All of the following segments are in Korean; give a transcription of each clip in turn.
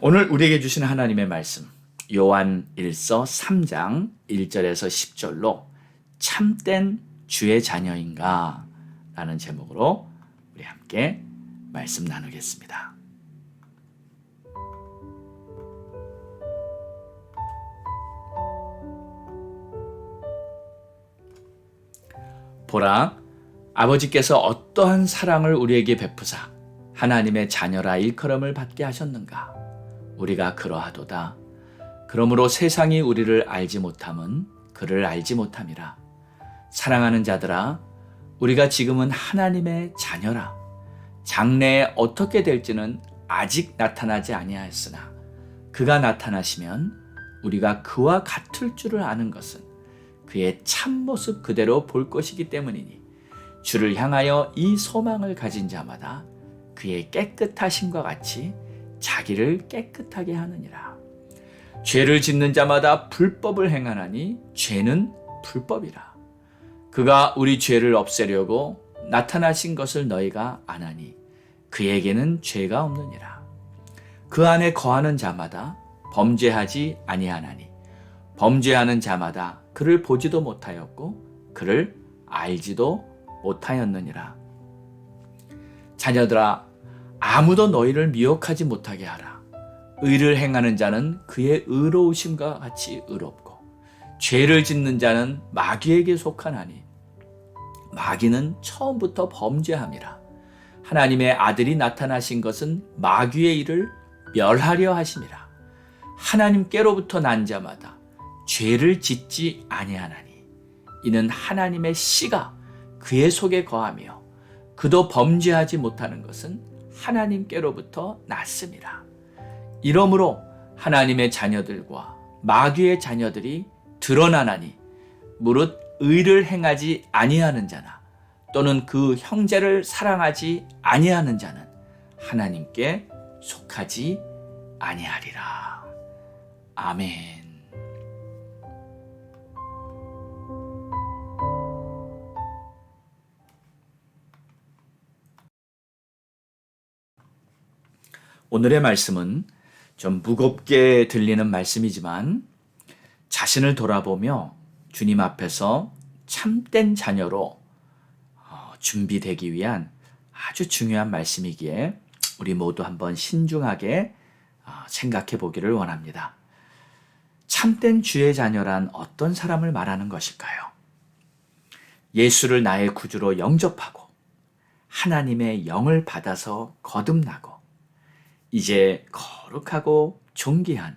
오늘 우리에게 주시는 하나님의 말씀, 요한 1서 3장 1절에서 10절로 참된 주의 자녀인가? 라는 제목으로 우리 함께 말씀 나누겠습니다. 보라, 아버지께서 어떠한 사랑을 우리에게 베푸사 하나님의 자녀라 일컬음을 받게 하셨는가? 우리가 그러하도다. 그러므로 세상이 우리를 알지 못함은 그를 알지 못함이라. 사랑하는 자들아, 우리가 지금은 하나님의 자녀라. 장래에 어떻게 될지는 아직 나타나지 아니하였으나 그가 나타나시면 우리가 그와 같을 줄을 아는 것은 그의 참모습 그대로 볼 것이기 때문이니 주를 향하여 이 소망을 가진 자마다 그의 깨끗하심과 같이 자기를 깨끗하게 하느니라. 죄를 짓는 자마다 불법을 행하나니 죄는 불법이라. 그가 우리 죄를 없애려고 나타나신 것을 너희가 아나니 그에게는 죄가 없느니라. 그 안에 거하는 자마다 범죄하지 아니하나니 범죄하는 자마다 그를 보지도 못하였고 그를 알지도 못하였느니라. 자녀들아, 아무도 너희를 미혹하지 못하게 하라. 의를 행하는 자는 그의 의로우심과 같이 의롭고 죄를 짓는 자는 마귀에게 속하나니 마귀는 처음부터 범죄함이라. 하나님의 아들이 나타나신 것은 마귀의 일을 멸하려 하심이라. 하나님께로부터 난 자마다 죄를 짓지 아니하나니 이는 하나님의 씨가 그의 속에 거하며 그도 범죄하지 못하는 것은 하나님께로부터 났음이라. 이러므로 하나님의 자녀들과 마귀의 자녀들이 드러나나니 무릇 의를 행하지 아니하는 자나 또는 그 형제를 사랑하지 아니하는 자는 하나님께 속하지 아니하리라. 아멘. 오늘의 말씀은 좀 무겁게 들리는 말씀이지만 자신을 돌아보며 주님 앞에서 참된 자녀로 준비되기 위한 아주 중요한 말씀이기에 우리 모두 한번 신중하게 생각해 보기를 원합니다. 참된 주의 자녀란 어떤 사람을 말하는 것일까요? 예수를 나의 구주로 영접하고 하나님의 영을 받아서 거듭나고 이제 거룩하고 존귀한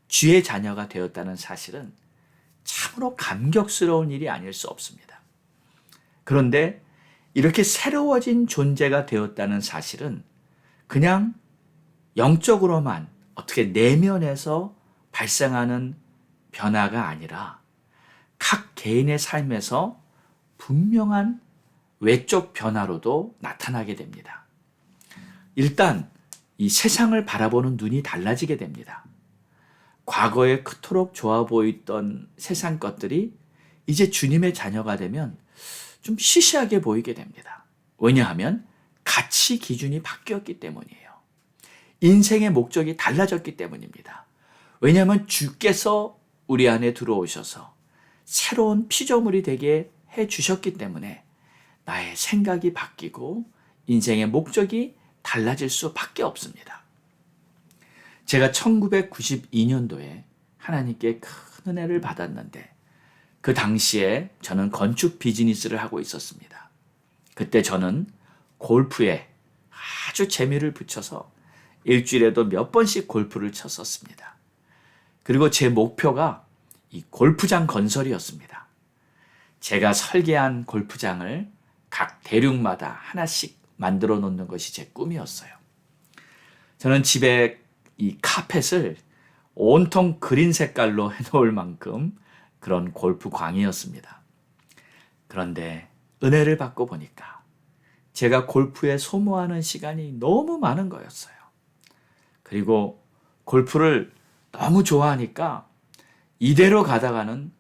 주의 자녀가 되었다는 사실은 참으로 감격스러운 일이 아닐 수 없습니다. 그런데 이렇게 새로워진 존재가 되었다는 사실은 그냥 영적으로만 어떻게 내면에서 발생하는 변화가 아니라 각 개인의 삶에서 분명한 외적 변화로도 나타나게 됩니다. 일단 이 세상을 바라보는 눈이 달라지게 됩니다. 과거에 그토록 좋아 보이던 세상 것들이 이제 주님의 자녀가 되면 좀 시시하게 보이게 됩니다. 왜냐하면 가치 기준이 바뀌었기 때문이에요. 인생의 목적이 달라졌기 때문입니다. 왜냐하면 주께서 우리 안에 들어오셔서 새로운 피조물이 되게 해주셨기 때문에 나의 생각이 바뀌고 인생의 목적이 달라질 수밖에 없습니다. 제가 1992년도에 하나님께 큰 은혜를 받았는데 그 당시에 저는 건축 비즈니스를 하고 있었습니다. 그때 저는 골프에 아주 재미를 붙여서 일주일에도 몇 번씩 골프를 쳤었습니다. 그리고 제 목표가 이 골프장 건설이었습니다. 제가 설계한 골프장을 각 대륙마다 하나씩 만들어 놓는 것이 제 꿈이었어요. 저는 집에 이 카펫을 온통 그린 색깔로 해놓을 만큼 그런 골프광이었습니다. 그런데 은혜를 받고 보니까 제가 골프에 소모하는 시간이 너무 많은 거였어요. 그리고 골프를 너무 좋아하니까 이대로 가다가는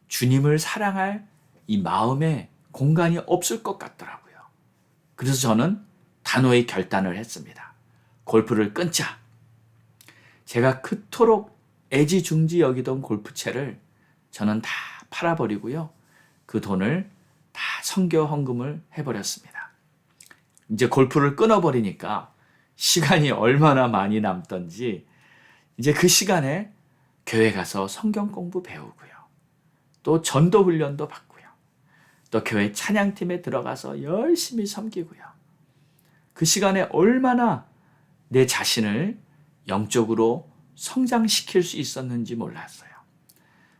주님을 사랑할 이 마음에 공간이 없을 것 같더라고요. 그래서 저는 단호히 결단을 했습니다. 골프를 끊자. 제가 그토록 애지중지 여기던 골프채를 저는 다 팔아버리고요. 그 돈을 다 선교 헌금을 해버렸습니다. 이제 골프를 끊어버리니까 시간이 얼마나 많이 남던지 이제 그 시간에 교회 가서 성경 공부 배우고요. 또 전도 훈련도 받고요. 또 교회 찬양팀에 들어가서 열심히 섬기고요. 그 시간에 얼마나 내 자신을 영적으로 성장시킬 수 있었는지 몰랐어요.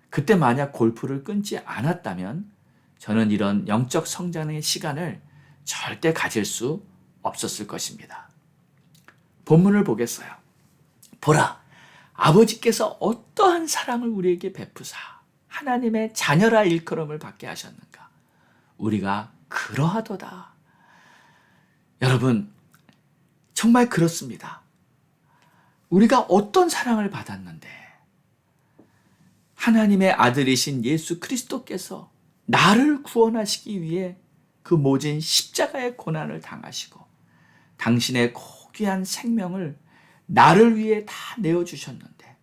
그때 만약 골프를 끊지 않았다면 저는 이런 영적 성장의 시간을 절대 가질 수 없었을 것입니다. 본문을 보겠어요. 보라, 아버지께서 어떠한 사랑을 우리에게 베푸사 하나님의 자녀라 일컬음을 받게 하셨는가. 우리가 그러하도다. 여러분, 정말 그렇습니다. 우리가 어떤 사랑을 받았는데 하나님의 아들이신 예수 그리스도께서 나를 구원하시기 위해 그 모진 십자가의 고난을 당하시고 당신의 고귀한 생명을 나를 위해 다 내어주셨는데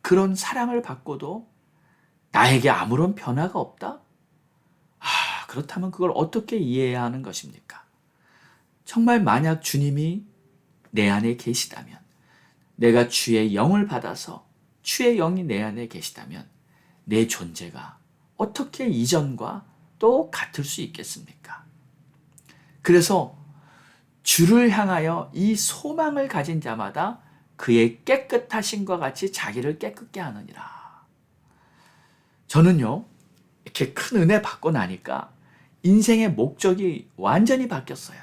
그런 사랑을 받고도 나에게 아무런 변화가 없다? 그렇다면 그걸 어떻게 이해해야 하는 것입니까? 정말 만약 주님이 내 안에 계시다면, 내가 주의 영을 받아서 주의 영이 내 안에 계시다면 내 존재가 어떻게 이전과 또 같을 수 있겠습니까? 그래서 주를 향하여 이 소망을 가진 자마다 그의 깨끗하심과 같이 자기를 깨끗게 하느니라. 저는요, 이렇게 큰 은혜 받고 나니까 인생의 목적이 완전히 바뀌었어요.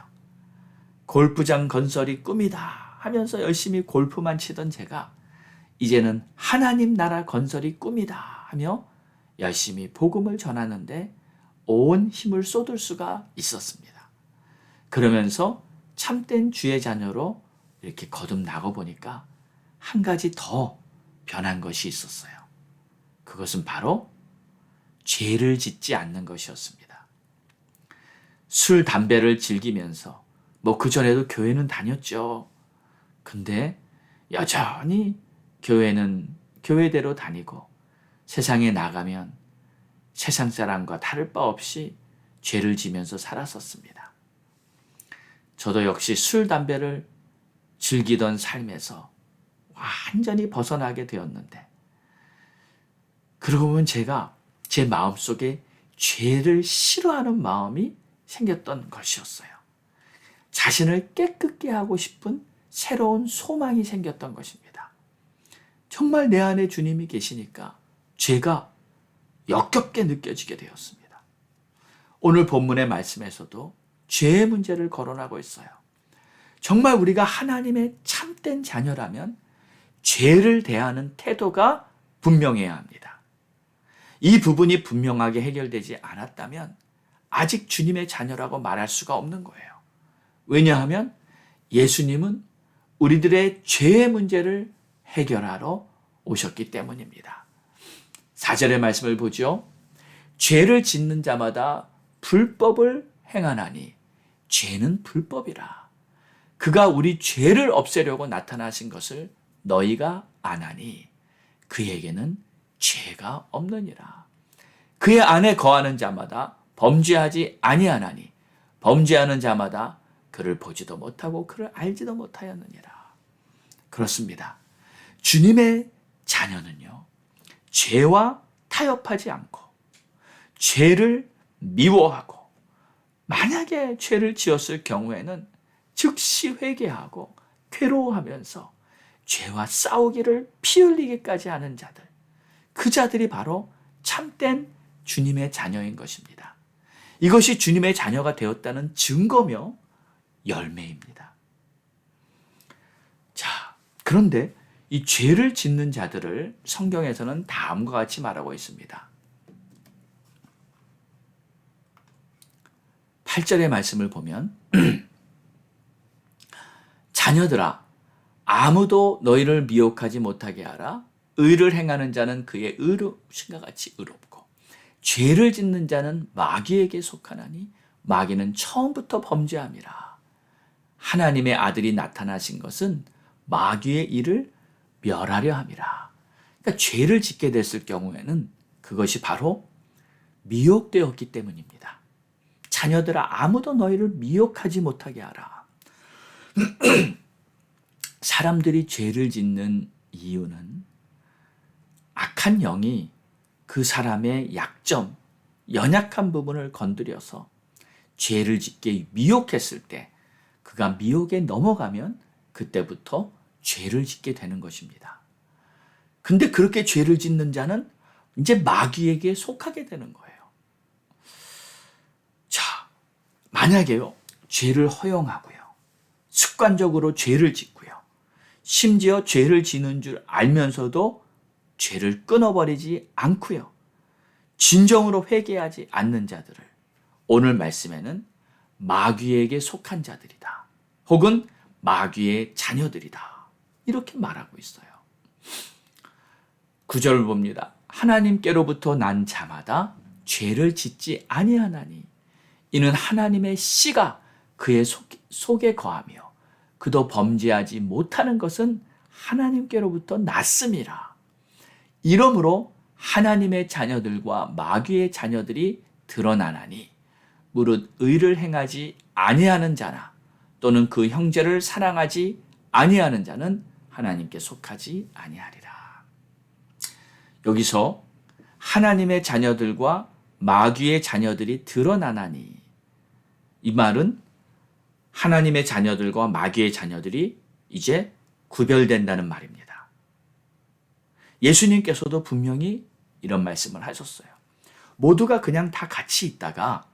골프장 건설이 꿈이다 하면서 열심히 골프만 치던 제가 이제는 하나님 나라 건설이 꿈이다 하며 열심히 복음을 전하는데 온 힘을 쏟을 수가 있었습니다. 그러면서 참된 주의 자녀로 이렇게 거듭나고 보니까 한 가지 더 변한 것이 있었어요. 그것은 바로 죄를 짓지 않는 것이었습니다. 술, 담배를 즐기면서 그전에도 교회는 다녔죠. 근데 여전히 교회는 교회대로 다니고 세상에 나가면 세상 사람과 다를 바 없이 죄를 지면서 살았었습니다. 저도 역시 술, 담배를 즐기던 삶에서 완전히 벗어나게 되었는데 그러고 보면 제가 제 마음속에 죄를 싫어하는 마음이 생겼던 것이었어요. 자신을 깨끗게 하고 싶은 새로운 소망이 생겼던 것입니다. 정말 내 안에 주님이 계시니까 죄가 역겹게 느껴지게 되었습니다. 오늘 본문의 말씀에서도 죄의 문제를 거론하고 있어요. 정말 우리가 하나님의 참된 자녀라면 죄를 대하는 태도가 분명해야 합니다. 이 부분이 분명하게 해결되지 않았다면 아직 주님의 자녀라고 말할 수가 없는 거예요. 왜냐하면 예수님은 우리들의 죄의 문제를 해결하러 오셨기 때문입니다. 4절의 말씀을 보죠. 죄를 짓는 자마다 불법을 행하나니 죄는 불법이라. 그가 우리 죄를 없애려고 나타나신 것을 너희가 아나니 그에게는 죄가 없느니라. 그의 안에 거하는 자마다 범죄하지 아니하나니 범죄하는 자마다 그를 보지도 못하고 그를 알지도 못하였느니라. 그렇습니다. 주님의 자녀는요, 죄와 타협하지 않고 죄를 미워하고 만약에 죄를 지었을 경우에는 즉시 회개하고 괴로워하면서 죄와 싸우기를 피 흘리기까지 하는 자들, 그 자들이 바로 참된 주님의 자녀인 것입니다. 이것이 주님의 자녀가 되었다는 증거며 열매입니다. 자, 그런데 이 죄를 짓는 자들을 성경에서는 다음과 같이 말하고 있습니다. 8절의 말씀을 보면 자녀들아 아무도 너희를 미혹하지 못하게 하라. 의를 행하는 자는 그의 의로우신과 같이 의롭고 죄를 짓는 자는 마귀에게 속하나니 마귀는 처음부터 범죄함이라. 하나님의 아들이 나타나신 것은 마귀의 일을 멸하려 함이라. 그러니까 죄를 짓게 됐을 경우에는 그것이 바로 미혹되었기 때문입니다. 자녀들아, 아무도 너희를 미혹하지 못하게 하라. 사람들이 죄를 짓는 이유는 악한 영이 그 사람의 약점, 연약한 부분을 건드려서 죄를 짓게 미혹했을 때, 그가 미혹에 넘어가면 그때부터 죄를 짓게 되는 것입니다. 근데 그렇게 죄를 짓는 자는 이제 마귀에게 속하게 되는 거예요. 자, 만약에요, 죄를 허용하고요, 습관적으로 죄를 짓고요, 심지어 죄를 지는 줄 알면서도 죄를 끊어버리지 않고요, 진정으로 회개하지 않는 자들을 오늘 말씀에는 마귀에게 속한 자들이다, 혹은 마귀의 자녀들이다, 이렇게 말하고 있어요. 9절을 봅니다. 하나님께로부터 난 자마다 죄를 짓지 아니하나니 이는 하나님의 씨가 그의 속에 거하며 그도 범죄하지 못하는 것은 하나님께로부터 났음이라. 이러므로 하나님의 자녀들과 마귀의 자녀들이 드러나나니 무릇 의를 행하지 아니하는 자나 또는 그 형제를 사랑하지 아니하는 자는 하나님께 속하지 아니하리라. 여기서 하나님의 자녀들과 마귀의 자녀들이 드러나나니, 이 말은 하나님의 자녀들과 마귀의 자녀들이 이제 구별된다는 말입니다. 예수님께서도 분명히 이런 말씀을 하셨어요. 모두가 그냥 다 같이 있다가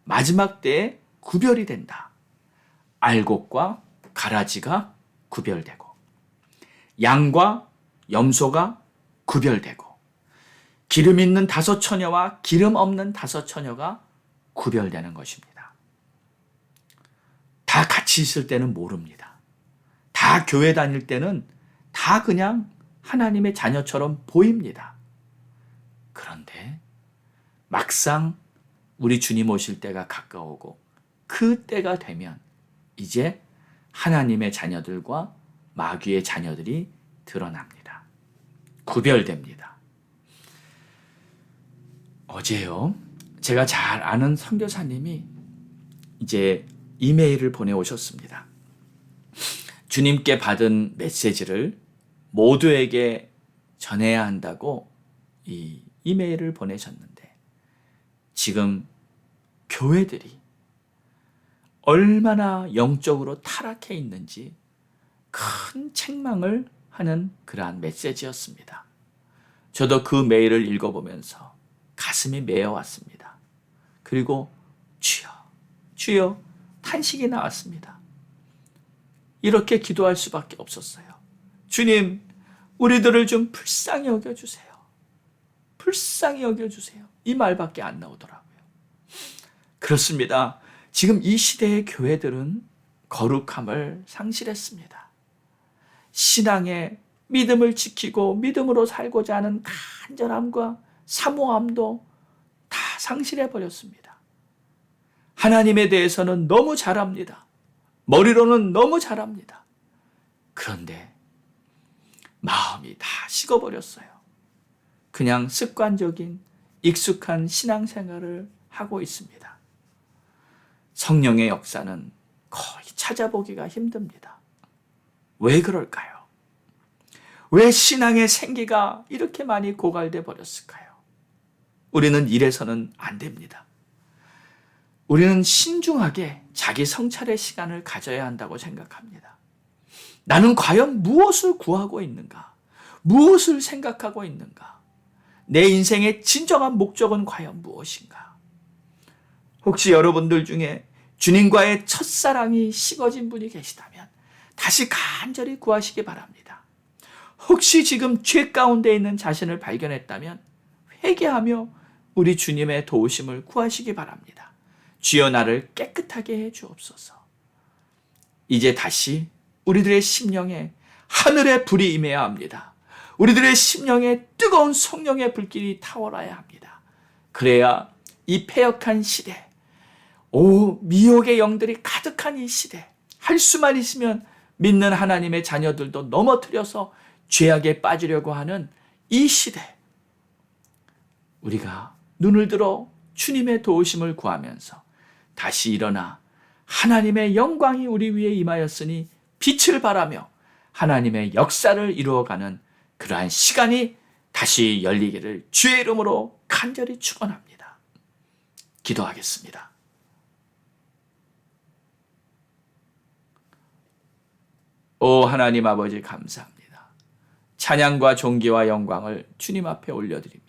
마지막 때에 구별이 된다. 알곡과 가라지가 구별되고 양과 염소가 구별되고 기름 있는 5 처녀와 기름 없는 5 처녀가 구별되는 것입니다. 다 같이 있을 때는 모릅니다. 다 교회 다닐 때는 다 그냥 하나님의 자녀처럼 보입니다. 그런데 막상 우리 주님 오실 때가 가까우고 그 때가 되면 이제 하나님의 자녀들과 마귀의 자녀들이 드러납니다. 구별됩니다. 어제요, 제가 잘 아는 선교사님이 이제 이메일을 보내오셨습니다. 주님께 받은 메시지를 모두에게 전해야 한다고 이 이메일을 보내셨는데, 지금 교회들이 얼마나 영적으로 타락해 있는지 큰 책망을 하는 그러한 메시지였습니다. 저도 그 메일을 읽어보면서 가슴이 메어왔습니다. 그리고 주여, 주여 탄식이 나왔습니다. 이렇게 기도할 수밖에 없었어요. 주님, 우리들을 좀 불쌍히 여겨주세요. 불쌍히 여겨주세요. 이 말밖에 안 나오더라고요. 그렇습니다. 지금 이 시대의 교회들은 거룩함을 상실했습니다. 신앙의 믿음을 지키고 믿음으로 살고자 하는 간절함과 사모함도 다 상실해버렸습니다. 하나님에 대해서는 너무 잘합니다. 머리로는 너무 잘합니다. 그런데 마음이 다 식어버렸어요. 그냥 습관적인 익숙한 신앙생활을 하고 있습니다. 성령의 역사는 거의 찾아보기가 힘듭니다. 왜 그럴까요? 왜 신앙의 생기가 이렇게 많이 고갈돼 버렸을까요? 우리는 이래서는 안 됩니다. 우리는 신중하게 자기 성찰의 시간을 가져야 한다고 생각합니다. 나는 과연 무엇을 구하고 있는가? 무엇을 생각하고 있는가? 내 인생의 진정한 목적은 과연 무엇인가? 혹시 여러분들 중에 주님과의 첫사랑이 식어진 분이 계시다면 다시 간절히 구하시기 바랍니다. 혹시 지금 죄 가운데 있는 자신을 발견했다면 회개하며 우리 주님의 도우심을 구하시기 바랍니다. 주여 나를 깨끗하게 해 주옵소서. 이제 다시 우리들의 심령에 하늘의 불이 임해야 합니다. 우리들의 심령에 뜨거운 성령의 불길이 타오라야 합니다. 그래야 이 패역한 시대, 미혹의 영들이 가득한 이 시대, 할 수만 있으면 믿는 하나님의 자녀들도 넘어뜨려서 죄악에 빠지려고 하는 이 시대, 우리가 눈을 들어 주님의 도우심을 구하면서 다시 일어나 하나님의 영광이 우리 위에 임하였으니 빛을 발하며 하나님의 역사를 이루어가는 그러한 시간이 다시 열리기를 주의 이름으로 간절히 축원합니다. 기도하겠습니다. 오 하나님 아버지 감사합니다. 찬양과 존귀와 영광을 주님 앞에 올려드립니다.